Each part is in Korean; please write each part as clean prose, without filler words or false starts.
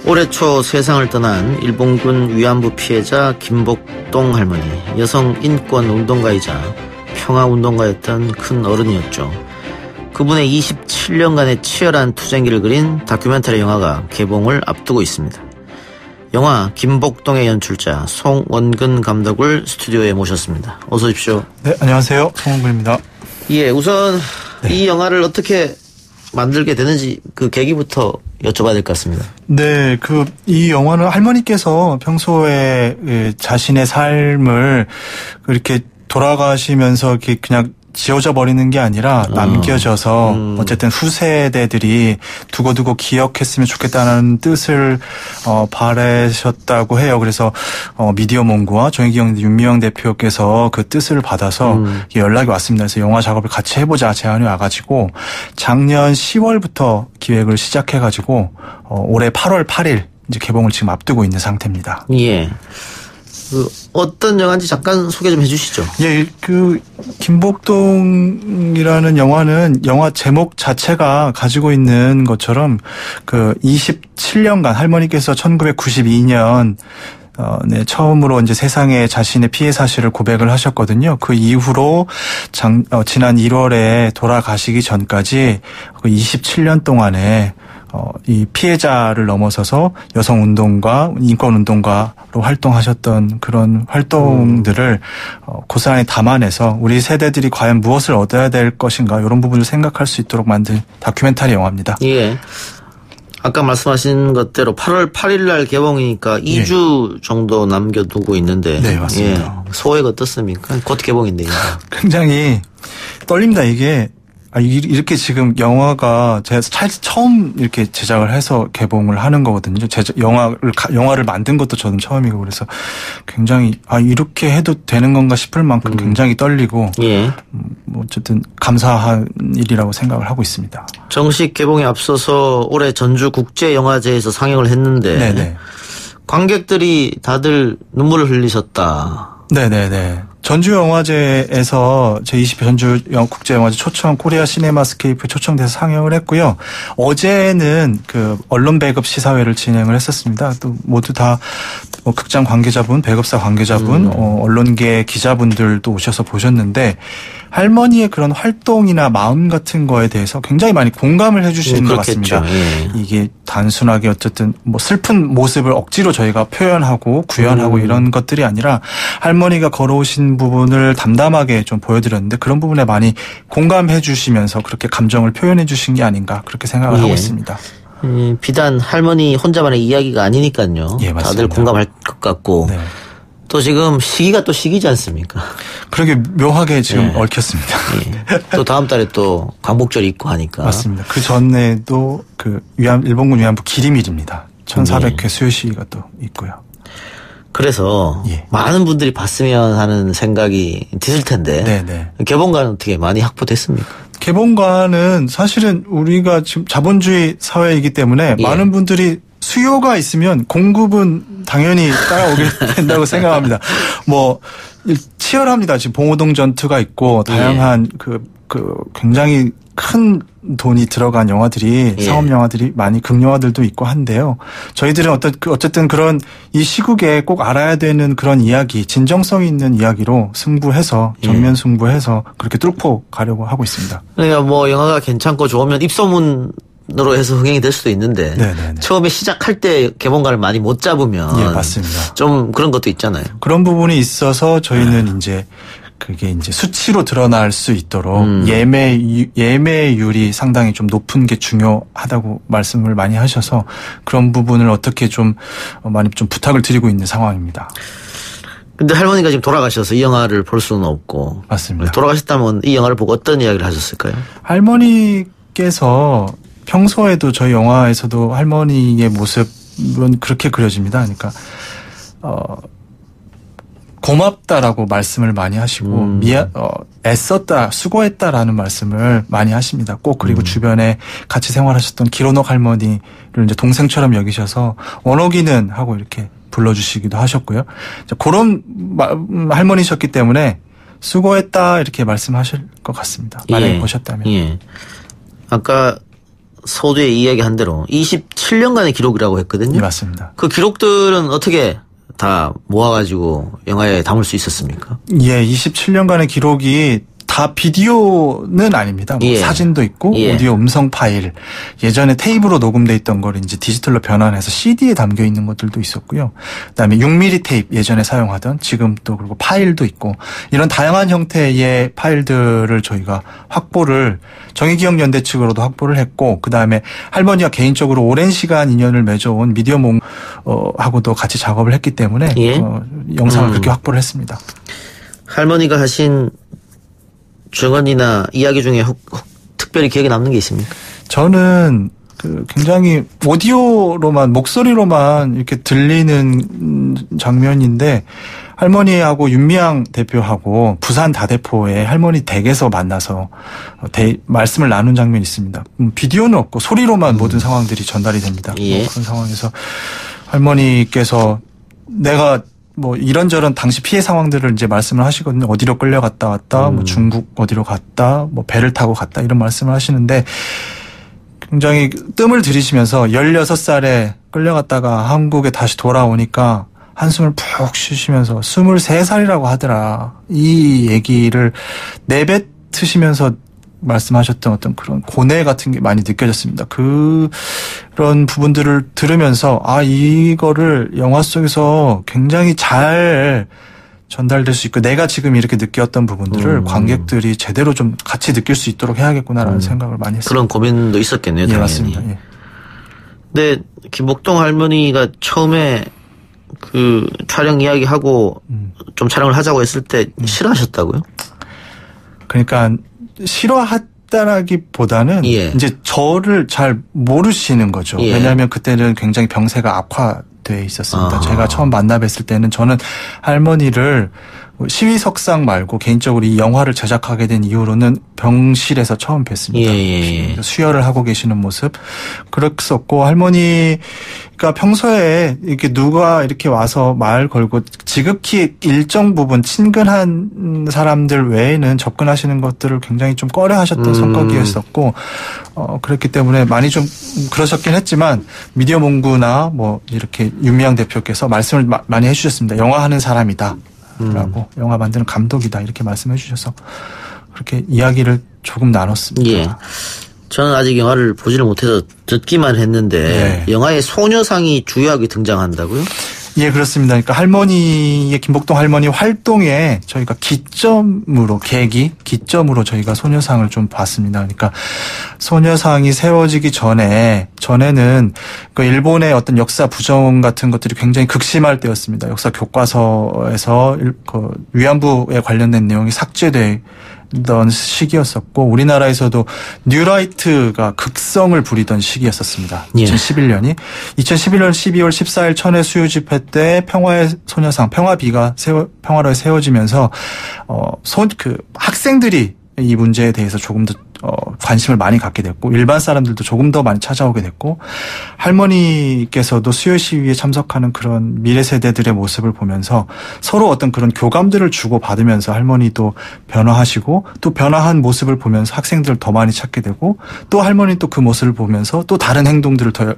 올해 초 세상을 떠난 일본군 위안부 피해자 김복동 할머니, 여성 인권 운동가이자 평화운동가였던 큰 어른이었죠. 그분의 27년간의 치열한 투쟁기를 그린 다큐멘터리 영화가 개봉을 앞두고 있습니다. 영화 김복동의 연출자 송원근 감독을 스튜디오에 모셨습니다. 어서 오십시오. 네, 안녕하세요. 송원근입니다. 예, 우선 이 영화를 어떻게 만들게 되는지 그 계기부터 여쭤봐야 될 것 같습니다. 네, 이 영화는 할머니께서 평소에 자신의 삶을 이렇게 돌아가시면서 이렇게 그냥 지워져 버리는 게 아니라 남겨져서 어쨌든 후세대들이 두고두고 기억했으면 좋겠다는 뜻을 바라셨다고 해요. 그래서 미디어몽구와 정의기억 윤미향 대표께서 그 뜻을 받아서 연락이 왔습니다. 그래서 영화 작업을 같이 해보자 제안이 와가지고 작년 10월부터 기획을 시작해가지고 올해 8월 8일 이제 개봉을 지금 앞두고 있는 상태입니다. 예. 어떤 영화인지 잠깐 소개 좀 해주시죠. 예, 김복동이라는 영화는 영화 제목 자체가 가지고 있는 것처럼 27년간 할머니께서 1992년 처음으로 이제 세상에 자신의 피해 사실을 고백을 하셨거든요. 그 이후로 지난 1월에 돌아가시기 전까지 27년 동안에 이 피해자를 넘어서서 여성운동가, 인권운동가로 활동하셨던 그런 활동들을 고스란히 담아내서 우리 세대들이 과연 무엇을 얻어야 될 것인가 이런 부분을 생각할 수 있도록 만든 다큐멘터리 영화입니다. 예. 아까 말씀하신 것대로 8월 8일 날 개봉이니까 2주 정도 남겨두고 있는데. 네, 맞습니다. 예. 소회가 어떻습니까? 곧 개봉인데요. 굉장히 떨립니다. 이렇게 지금 영화가 제가 처음 이렇게 제작을 해서 개봉을 하는 거거든요. 영화를 만든 것도 저는 처음이고 그래서 굉장히 이렇게 해도 되는 건가 싶을 만큼 굉장히 떨리고 예. 어쨌든 감사한 일이라고 생각을 하고 있습니다. 정식 개봉에 앞서서 올해 전주국제영화제에서 상영을 했는데 네네. 관객들이 다들 눈물을 흘리셨다. 네네네. 전주영화제에서 제20회 전주국제영화제 초청 코리아 시네마스케이프 초청돼서 상영을 했고요. 어제는 언론 배급 시사회를 진행을 했었습니다. 또 모두 다 극장 관계자분, 배급사 관계자분, 언론계 기자분들도 오셔서 보셨는데 할머니의 그런 활동이나 마음 같은 거에 대해서 굉장히 많이 공감을 해주시는 것 같습니다. 예. 이게 단순하게 어쨌든 슬픈 모습을 억지로 저희가 표현하고 구현하고 이런 것들이 아니라 할머니가 걸어오신 부분을 담담하게 좀 보여드렸는데 그런 부분에 많이 공감해 주시면서 그렇게 감정을 표현해 주신 게 아닌가 그렇게 생각을 하고 있습니다. 비단 할머니 혼자만의 이야기가 아니니까요. 예, 맞습니다. 다들 공감할 것 같고. 네. 또 지금 시기가 또 시기지 않습니까? 그러게 묘하게 지금 얽혔습니다. 예. 또 다음 달에 또 광복절이 있고 하니까. 맞습니다. 그 전에도 일본군 위안부 기림일입니다. 1400회 수요 시위가 또 있고요. 그래서 많은 분들이 봤으면 하는 생각이 드실 텐데. 네네. 개봉관은 어떻게 많이 확보됐습니까? 개봉관은 사실은 우리가 지금 자본주의 사회이기 때문에 많은 분들이 수요가 있으면 공급은 당연히 따라오게 된다고 생각합니다. 치열합니다. 지금 봉오동 전투가 있고 다양한 굉장히 큰 돈이 들어간 영화들이 상업 영화들이 많이 극영화들도 있고 한데요. 저희들은 어쨌든 그런 이 시국에 꼭 알아야 되는 그런 이야기, 진정성이 있는 이야기로 승부해서 정면 승부해서 그렇게 뚫고 가려고 하고 있습니다. 그러니까 영화가 괜찮고 좋으면 입소문으로 해서 흥행이 될 수도 있는데 네네네. 처음에 시작할 때 개봉관을 많이 못 잡으면 맞습니다. 좀 그런 것도 있잖아요. 그런 부분이 있어서 저희는 그게 수치로 드러날 수 있도록 예매율이 상당히 좀 높은 게 중요하다고 말씀을 많이 하셔서 그런 부분을 어떻게 좀 많이 좀 부탁을 드리고 있는 상황입니다. 근데 할머니가 지금 돌아가셔서 이 영화를 볼 수는 없고. 맞습니다. 돌아가셨다면 이 영화를 보고 어떤 이야기를 하셨을까요? 할머니께서 평소에도 저희 영화에서도 할머니의 모습은 그렇게 그려집니다. 그러니까 고맙다라고 말씀을 많이 하시고 애썼다, 수고했다라는 말씀을 많이 하십니다. 꼭 그리고 주변에 같이 생활하셨던 기로녹 할머니를 이제 동생처럼 여기셔서 원옥이는 하고 이렇게 불러주시기도 하셨고요. 그런 할머니셨기 때문에 수고했다 이렇게 말씀하실 것 같습니다. 만약에 보셨다면. 예. 아까 서두에 이야기한 대로 27년간의 기록이라고 했거든요. 네, 맞습니다. 그 기록들은 어떻게 다 모아가지고 영화에 담을 수 있었습니까? 예, 27년간의 기록이 다 비디오는 아닙니다. 뭐 예. 사진도 있고 예. 오디오 음성 파일, 예전에 테이프로 녹음돼 있던 걸 이제 디지털로 변환해서 CD에 담겨 있는 것들도 있었고요. 그다음에 6mm 테이프 예전에 사용하던 지금 또 그리고 파일도 있고 이런 다양한 형태의 파일들을 저희가 확보를 정의기억연대 측으로도 확보를 했고 그다음에 할머니와 개인적으로 오랜 시간 인연을 맺어온 미디어몽 하고도 같이 작업을 했기 때문에 예. 영상을 그렇게 확보를 했습니다. 할머니가 하신 증언이나 이야기 중에 특별히 기억에 남는 게 있습니까? 저는 굉장히 오디오로만 목소리로만 이렇게 들리는 장면인데 할머니하고 윤미향 대표하고 부산 다대포에 할머니 댁에서 만나서 말씀을 나눈 장면이 있습니다. 비디오는 없고 소리로만 모든 상황들이 전달이 됩니다. 예. 그런 상황에서 할머니께서 내가 뭐 이런저런 당시 피해 상황들을 이제 말씀을 하시거든요. 어디로 끌려갔다 왔다, 뭐 중국 어디로 갔다, 뭐 배를 타고 갔다 이런 말씀을 하시는데 굉장히 뜸을 들이시면서 16살에 끌려갔다가 한국에 다시 돌아오니까 한숨을 푹 쉬시면서 23살이라고 하더라. 이 얘기를 내뱉으시면서 말씀하셨던 어떤 그런 고뇌 같은 게 많이 느껴졌습니다. 그런 부분들을 들으면서 이거를 영화 속에서 굉장히 잘 전달될 수 있고 내가 지금 이렇게 느꼈던 부분들을 관객들이 제대로 좀 같이 느낄 수 있도록 해야겠구나라는 생각을 많이 했습니다. 그런 고민도 있었겠네요. 예, 당연히. 맞습니다. 예. 근데 김복동 할머니가 처음에 그 촬영 이야기하고 좀 촬영을 하자고 했을 때 싫어하셨다고요? 그러니까 싫어했다라기보다는 예. 이제 저를 잘 모르시는 거죠. 예. 왜냐하면 그때는 굉장히 병세가 악화돼 있었습니다. 제가 처음 만나 뵀을 때는 저는 할머니를 시위석상 말고 개인적으로 이 영화를 제작하게 된 이후로는 병실에서 처음 뵀습니다. 예. 수혈을 하고 계시는 모습 그랬었고 할머니가 평소에 이렇게 누가 이렇게 와서 말 걸고 지극히 일정 부분 친근한 사람들 외에는 접근하시는 것들을 굉장히 좀 꺼려하셨던 성격이었었고 그렇기 때문에 많이 좀 그러셨긴 했지만 미디어몽구나 뭐 이렇게 윤미향 대표께서 말씀을 많이 해주셨습니다. 영화 하는 사람이다. 라고 영화 만드는 감독이다 이렇게 말씀해 주셔서 그렇게 이야기를 조금 나눴습니다. 예. 저는 아직 영화를 보지를 못해서 듣기만 했는데 영화에 소녀상이 주요하게 등장한다고요? 예, 그렇습니다. 그러니까 할머니의 김복동 할머니 활동에 저희가 기점으로 저희가 소녀상을 좀 봤습니다. 그러니까 소녀상이 세워지기 전에는 그 일본의 어떤 역사 부정 같은 것들이 굉장히 극심할 때였습니다. 역사 교과서에서 그 위안부에 관련된 내용이 삭제돼 던 시기였었고 우리나라에서도 뉴라이트가 극성을 부리던 시기였었습니다. 2011년이 2011년 12월 14일 천회 수요 집회 때 평화의 소녀상 평화비가 평화로에 세워지면서 학생들이 이 문제에 대해서 조금 더 관심을 많이 갖게 됐고 일반 사람들도 조금 더 많이 찾아오게 됐고 할머니께서도 수요 시위에 참석하는 그런 미래 세대들의 모습을 보면서 서로 어떤 그런 교감들을 주고 받으면서 할머니도 변화하시고 또 변화한 모습을 보면서 학생들을 더 많이 찾게 되고 또 할머니 또 그 모습을 보면서 또 다른 행동들을 더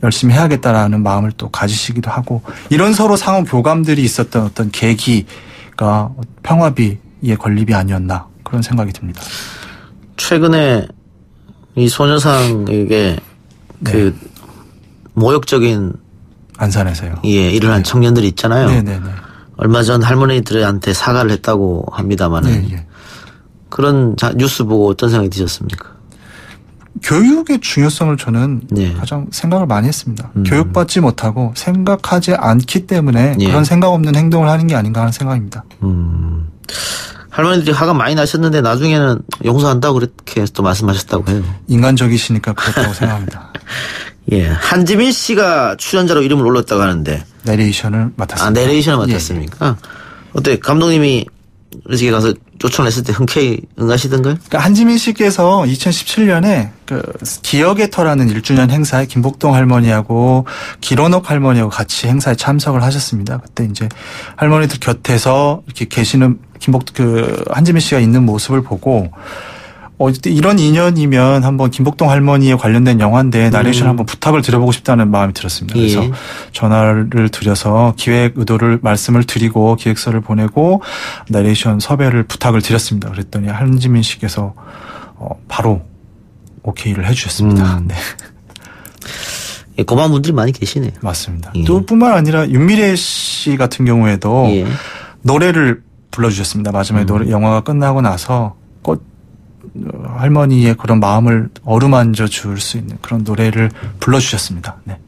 열심히 해야겠다라는 마음을 또 가지시기도 하고 이런 서로 상호 교감들이 있었던 어떤 계기가 평화비의 건립이 아니었나 그런 생각이 듭니다. 최근에 이 소녀상에게 그 모욕적인 안산에서요. 예, 일을 한 청년들이 있잖아요. 네네네. 얼마 전 할머니들한테 사과를 했다고 합니다만은 그런 뉴스 보고 어떤 생각이 드셨습니까? 교육의 중요성을 저는 가장 생각을 많이 했습니다. 교육받지 못하고 생각하지 않기 때문에 그런 생각 없는 행동을 하는 게 아닌가 하는 생각입니다. 할머니들이 화가 많이 나셨는데 나중에는 용서한다고 그렇게 또 말씀하셨다고 해요. 인간적이시니까 그렇다고 생각합니다. 예, 한지민 씨가 출연자로 이름을 올렸다고 하는데 내레이션을 맡았습니다. 내레이션을 맡았습니까? 어때 감독님이 그렇게 가서 초청했을 때 흔쾌히 응하시던가요? 그러니까 한지민 씨께서 2017년에 그 기억의 터라는 1주년 행사에 김복동 할머니하고 기론옥 할머니하고 같이 행사에 참석을 하셨습니다. 그때 이제 할머니들 곁에서 이렇게 계시는 한지민 씨가 있는 모습을 보고 이런 인연이면 한번 김복동 할머니에 관련된 영화인데 나레이션 한번 부탁을 드려보고 싶다는 마음이 들었습니다. 그래서 예. 전화를 드려서 기획 의도를 말씀을 드리고 기획서를 보내고 나레이션 섭외를 부탁을 드렸습니다. 그랬더니 한지민 씨께서 바로 오케이를 해주셨습니다. 네. 예, 고마운 분들이 많이 계시네요. 맞습니다. 예. 또 뿐만 아니라 윤미래 씨 같은 경우에도 예. 노래를 불러주셨습니다. 마지막에 영화가 끝나고 나서 할머니의 그런 마음을 어루만져 줄 수 있는 그런 노래를 불러주셨습니다. 네.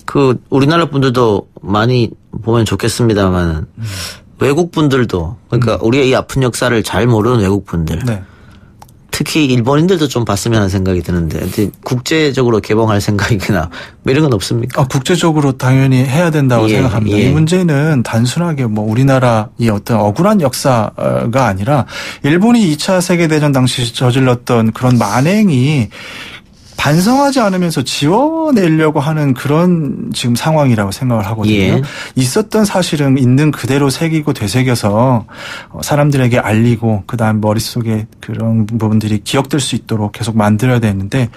그 우리나라 분들도 많이 보면 좋겠습니다만 외국 분들도 그러니까 우리의 이 아픈 역사를 잘 모르는 외국 분들 네. 특히 일본인들도 좀 봤으면 하는 생각이 드는데 국제적으로 개봉할 생각이거나 뭐 이런 건 없습니까? 국제적으로 당연히 해야 된다고 예, 생각합니다. 예. 이 문제는 단순하게 뭐 우리나라의 어떤 억울한 역사가 아니라 일본이 2차 세계대전 당시 저질렀던 그런 만행이 반성하지 않으면서 지워내려고 하는 그런 지금 상황이라고 생각을 하거든요. 예. 있었던 사실은 있는 그대로 새기고 되새겨서 사람들에게 알리고 그다음 머릿속에 그런 부분들이 기억될 수 있도록 계속 만들어야 되는데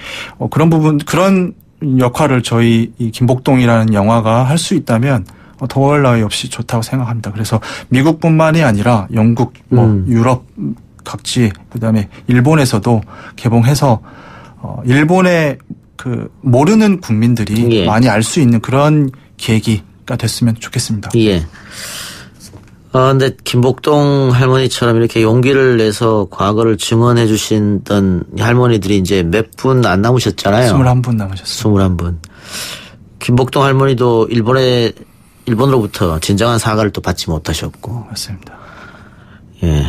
그런 부분 그런 역할을 저희 이 김복동이라는 영화가 할 수 있다면 더할 나위 없이 좋다고 생각합니다. 그래서 미국뿐만이 아니라 영국, 유럽 각지 그다음에 일본에서도 개봉해서 일본의 그 모르는 국민들이 예. 많이 알 수 있는 그런 계기가 됐으면 좋겠습니다. 예. 근데 김복동 할머니처럼 이렇게 용기를 내서 과거를 증언해 주신던 할머니들이 이제 몇 분 안 남으셨잖아요. 21분 남으셨어요. 21분. 김복동 할머니도 일본으로부터 진정한 사과를 또 받지 못하셨고. 맞습니다. 예.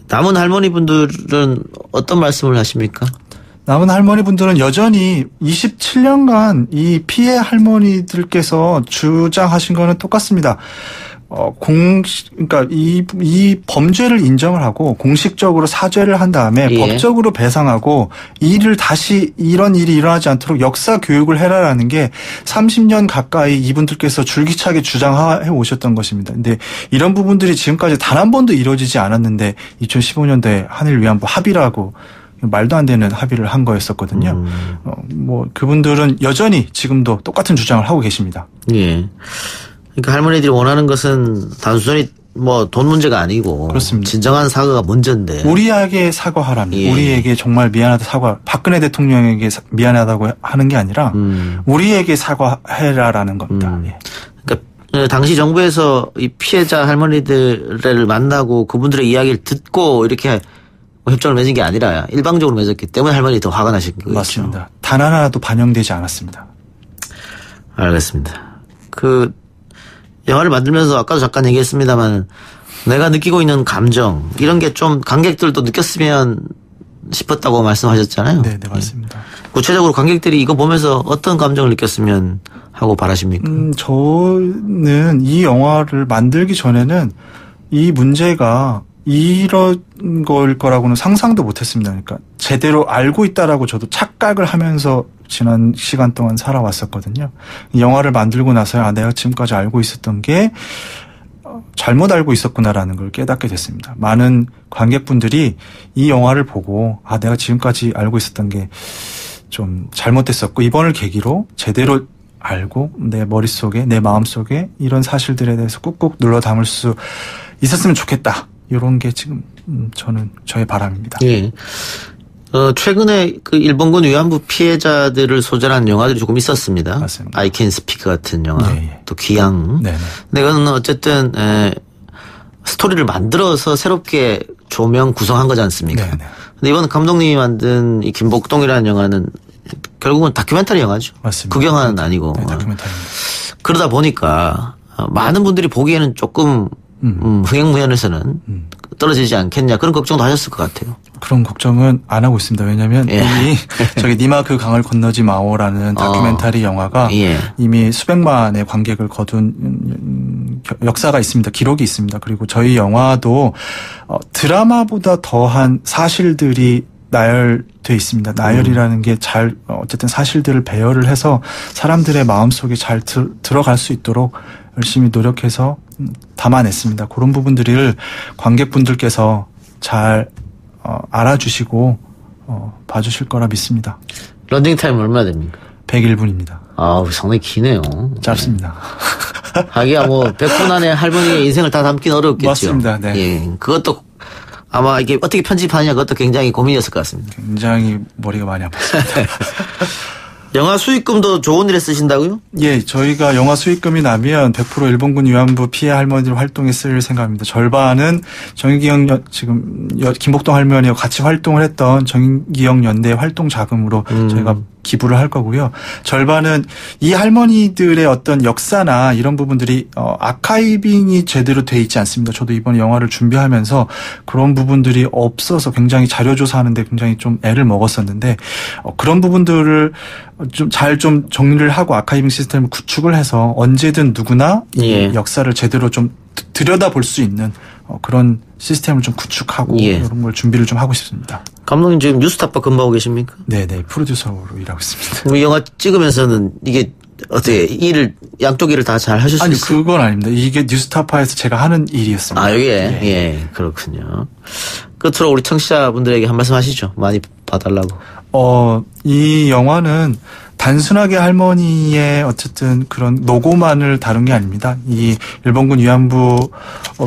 남은 할머니분들은 어떤 말씀을 하십니까? 남은 할머니분들은 여전히 27년간 이 피해 할머니들께서 주장하신 거는 똑같습니다. 그러니까 이 범죄를 인정을 하고 공식적으로 사죄를 한 다음에 예. 법적으로 배상하고 다시 이런 일이 일어나지 않도록 역사 교육을 해라라는 게 30년 가까이 이분들께서 줄기차게 주장해 오셨던 것입니다. 근데 이런 부분들이 지금까지 단 한 번도 이루어지지 않았는데 2015년도에 한일 위안부 합의라고 말도 안 되는 합의를 한 거였었거든요. 뭐 그분들은 여전히 지금도 똑같은 주장을 하고 계십니다. 예. 그러니까 할머니들이 원하는 것은 단순히 뭐 돈 문제가 아니고 그렇습니다. 진정한 사과가 먼저인데 우리에게 사과하라면 예. 우리에게 정말 미안하다 사과 박근혜 미안하다고 하는 게 아니라 우리에게 사과해라라는 겁니다. 예. 그러니까 당시 정부에서 이 피해자 할머니들을 만나고 그분들의 이야기를 듣고 이렇게 협정을 맺은 게 아니라 일방적으로 맺었기 때문에 할머니 더 화가 나신 거죠. 맞습니다. 단 하나도 반영되지 않았습니다. 알겠습니다. 그 영화를 만들면서 아까도 잠깐 얘기했습니다만 내가 느끼고 있는 감정 이런 게 좀 관객들도 느꼈으면 싶었다고 말씀하셨잖아요. 네, 맞습니다. 구체적으로 관객들이 이거 보면서 어떤 감정을 느꼈으면 하고 바라십니까? 저는 이 영화를 만들기 전에는 이 문제가 이런 걸 거라고는 상상도 못했습니다. 그러니까 제대로 알고 있다라고 저도 착각을 하면서 지난 시간 동안 살아왔었거든요. 이 영화를 만들고 나서야 내가 지금까지 알고 있었던 게 잘못 알고 있었구나라는 걸 깨닫게 됐습니다. 많은 관객분들이 이 영화를 보고 내가 지금까지 알고 있었던 게 좀 잘못됐었고 이번을 계기로 제대로 알고 내 머릿속에 내 마음속에 이런 사실들에 대해서 꾹꾹 눌러 담을 수 있었으면 좋겠다. 이런 게 지금 저의 바람입니다. 예. 최근에 그 일본군 위안부 피해자들을 소재로 영화들이 조금 있었습니다. 맞습니다. I Can Speak 같은 영화, 예. 또 귀향. 네네. 근데 이거는 어쨌든 스토리를 만들어서 새롭게 조명 구성한 거지 않습니까? 네네. 근데 이번 감독님이 만든 이 김복동이라는 영화는 결국은 다큐멘터리 영화죠. 맞습니다. 구경하는 아니고. 네, 다큐멘터리입니다. 그러다 보니까 많은 분들이 보기에는 조금 흥행무연에서는 떨어지지 않겠냐 그런 걱정도 하셨을 것 같아요. 그런 걱정은 안 하고 있습니다. 왜냐하면 예. 이미 저기 니마 그 강을 건너지 마오라는 다큐멘터리 영화가 예. 이미 수백만의 관객을 거둔 역사가 있습니다. 기록이 있습니다. 그리고 저희 영화도 드라마보다 더한 사실들이 나열돼 있습니다. 나열이라는 게 어쨌든 사실들을 배열을 해서 사람들의 마음속에 잘 들어갈 수 있도록 열심히 노력해서 담아냈습니다. 그런 부분들을 관객분들께서 잘 알아주시고 봐주실 거라 믿습니다. 런닝타임 얼마나 됩니까? 101분입니다. 아우, 상당히 기네요. 짧습니다. 하기야 뭐 100분 안에 할머니의 인생을 다 담긴 어렵겠죠. 맞습니다. 네. 예, 그것도 아마 이게 어떻게 편집하느냐 그것도 굉장히 고민이었을 것 같습니다. 굉장히 머리가 많이 아팠습니다. 영화 수익금도 좋은 일에 쓰신다고요? 예, 저희가 영화 수익금이 나면 100% 일본군 위안부 피해 할머니들 활동에 쓸 생각입니다. 절반은 정의기억 지금 김복동 할머니와 같이 활동을 했던 정의기억 연대 활동 자금으로 저희가 기부를 할 거고요. 절반은 이 할머니들의 어떤 역사나 이런 부분들이 아카이빙이 제대로 돼 있지 않습니다. 저도 이번에 영화를 준비하면서 그런 부분들이 없어서 굉장히 자료조사하는데 굉장히 좀 애를 먹었었는데 그런 부분들을 좀 잘 좀 정리를 하고 아카이빙 시스템을 구축을 해서 언제든 누구나 이 역사를 제대로 좀 들여다볼 수 있는 그런 시스템을 좀 구축하고 이런 걸 준비를 좀 하고 싶습니다. 감독님 지금 뉴스타파 근무하고 계십니까? 네네, 프로듀서로 일하고 있습니다. 그럼 영화 찍으면서는 이게 어떻게 양쪽 일을 다 잘 하실 수 있어요? 아니, 그건 아닙니다. 이게 뉴스타파에서 제가 하는 일이었습니다. 아, 여기에? 예, 그렇군요. 끝으로 우리 청취자분들에게 한 말씀 하시죠. 많이 봐달라고. 이 영화는 단순하게 할머니의 어쨌든 그런 노고만을 다룬 게 아닙니다. 이 일본군 위안부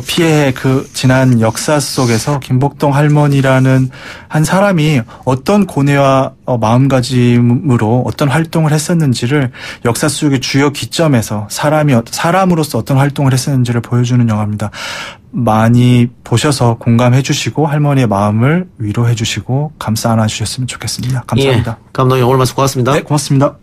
피해의 그 지난 역사 속에서 김복동 할머니라는 한 사람이 어떤 고뇌와 마음가짐으로 어떤 활동을 했었는지를 역사 속의 주요 기점에서 사람으로서 어떤 활동을 했었는지를 보여주는 영화입니다. 많이 보셔서 공감해 주시고 할머니의 마음을 위로해 주시고 감싸 안아 주셨으면 좋겠습니다. 감사합니다. 예, 감독님 오늘 말씀 고맙습니다. 네, 고맙습니다.